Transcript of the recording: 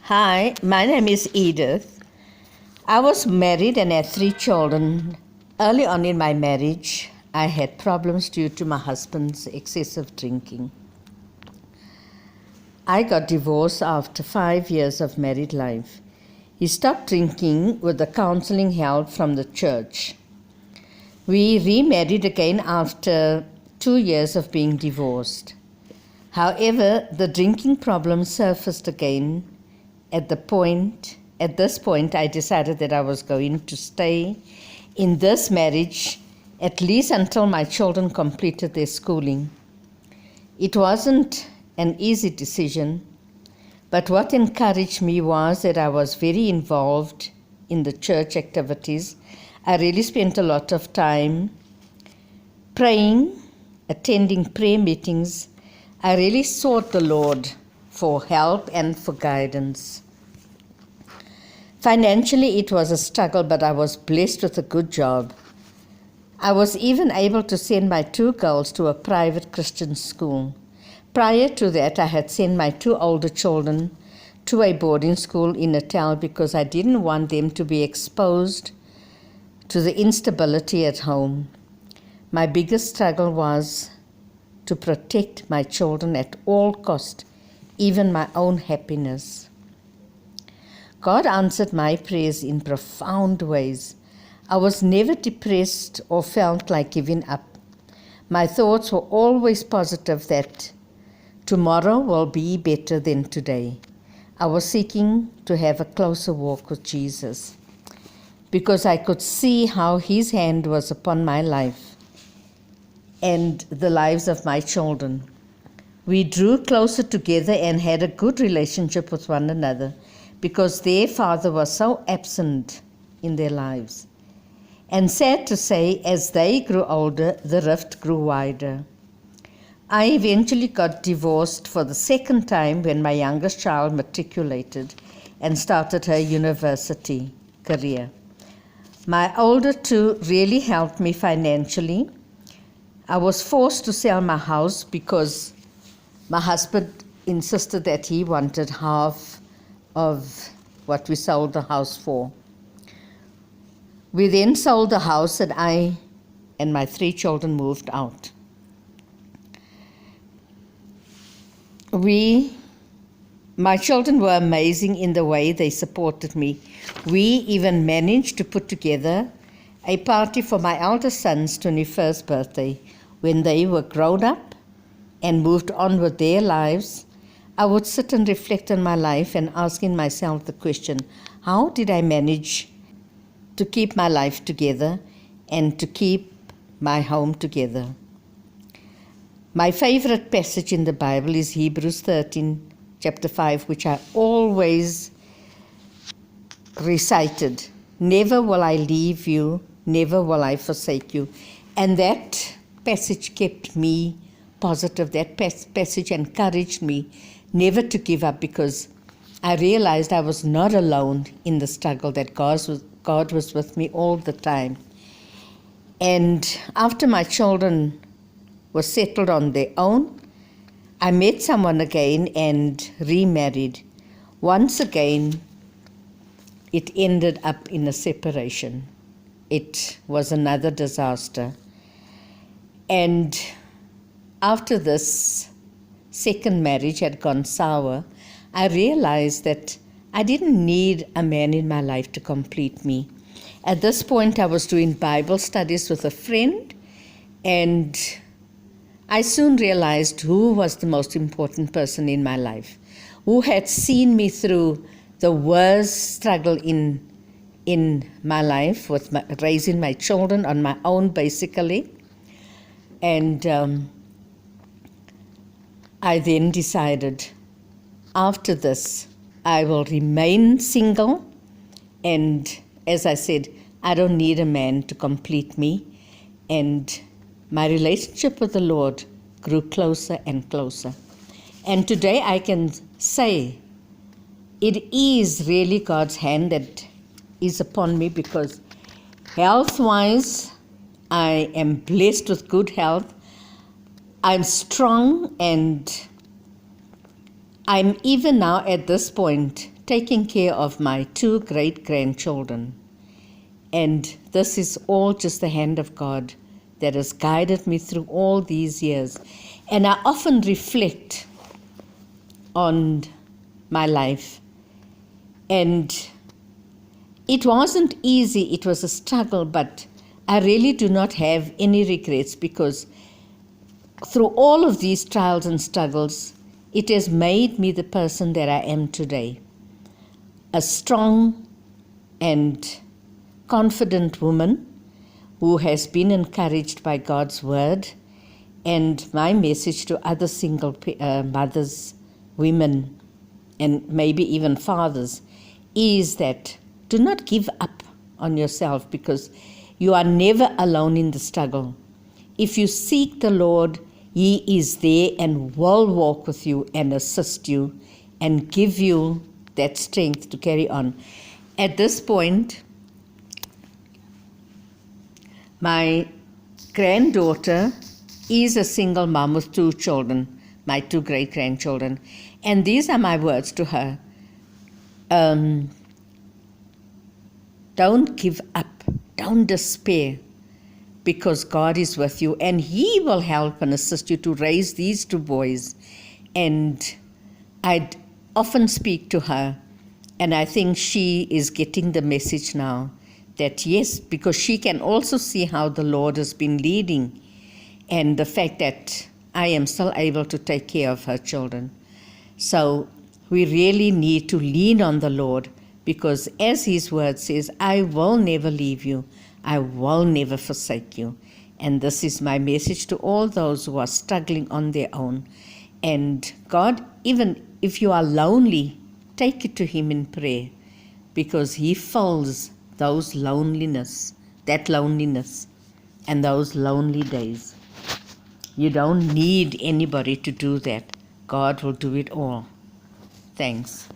Hi, my name is Edith. I was married and had 3 children. Early on in my marriage, I had problems due to my husband's excessive drinking. I got divorced after 5 years of married life. He stopped drinking with the counseling help from the church. We remarried again after 2 years of being divorced. However, the drinking problem surfaced again. At this point, I decided that I was going to stay in this marriage at least until my children completed their schooling. It wasn't an easy decision, but what encouraged me was that I was very involved in the church activities. I really spent a lot of time praying, attending prayer meetings. I really sought the Lord for help and for guidance. Financially, it was a struggle, but I was blessed with a good job. I was even able to send my 2 girls to a private Christian school. Prior to that, I had sent my 2 older children to a boarding school in Natal because I didn't want them to be exposed to the instability at home. My biggest struggle was to protect my children at all cost, even my own happiness. God answered my prayers in profound ways. I was never depressed or felt like giving up. My thoughts were always positive that tomorrow will be better than today. I was seeking to have a closer walk with Jesus because I could see how His hand was upon my life and the lives of my children. We drew closer together and had a good relationship with one another because their father was so absent in their lives. And sad to say, as they grew older, the rift grew wider. I eventually got divorced for the 2nd time when my youngest child matriculated and started her university career. My older 2 really helped me financially. I was forced to sell my house because my husband insisted that he wanted half of what we sold the house for. We then sold the house and I and my 3 children moved out. My children were amazing in the way they supported me. We even managed to put together a party for my eldest son's 21st birthday. When they were grown up and moved on with their lives, I would sit and reflect on my life and asking myself the question, how did I manage to keep my life together and to keep my home together? My favorite passage in the Bible is Hebrews 13, chapter 5, which I always recited. Never will I leave you, never will I forsake you. And that passage kept me positive. That passage encouraged me never to give up because I realized I was not alone in the struggle, that God was with me all the time. And after my children were settled on their own, I met someone again and remarried. Once again, it ended up in a separation. It was another disaster. And after this 2nd marriage had gone sour, I realized that I didn't need a man in my life to complete me. At this point, I was doing Bible studies with a friend, and I soon realized who was the most important person in my life, who had seen me through the worst struggle in my life with raising my children on my own, basically. And I then decided, after this, I will remain single. And as I said, I don't need a man to complete me. And my relationship with the Lord grew closer and closer. And today I can say it is really God's hand that is upon me because health-wise, I am blessed with good health. I'm strong, and I'm even now at this point taking care of my 2 great-grandchildren. And this is all just the hand of God that has guided me through all these years. And I often reflect on my life. And it wasn't easy, it was a struggle, but I really do not have any regrets, because through all of these trials and struggles, it has made me the person that I am today. A strong and confident woman who has been encouraged by God's word. And my message to other single mothers, women, and maybe even fathers, is that do not give up on yourself, because you are never alone in the struggle. If you seek the Lord, He is there and will walk with you and assist you and give you that strength to carry on. At this point, my granddaughter is a single mom with 2 children, my 2 great-grandchildren. And these are my words to her. Don't give up. Don't despair, because God is with you and He will help and assist you to raise these 2 boys. And I'd often speak to her, and I think she is getting the message now that yes, because she can also see how the Lord has been leading, and the fact that I am still able to take care of her children. So we really need to lean on the Lord, because as His word says, I will never leave you, I will never forsake you. And this is my message to all those who are struggling on their own. And God, even if you are lonely, take it to Him in prayer, because He fills those loneliness and those lonely days. You don't need anybody to do that. God will do it all. Thanks.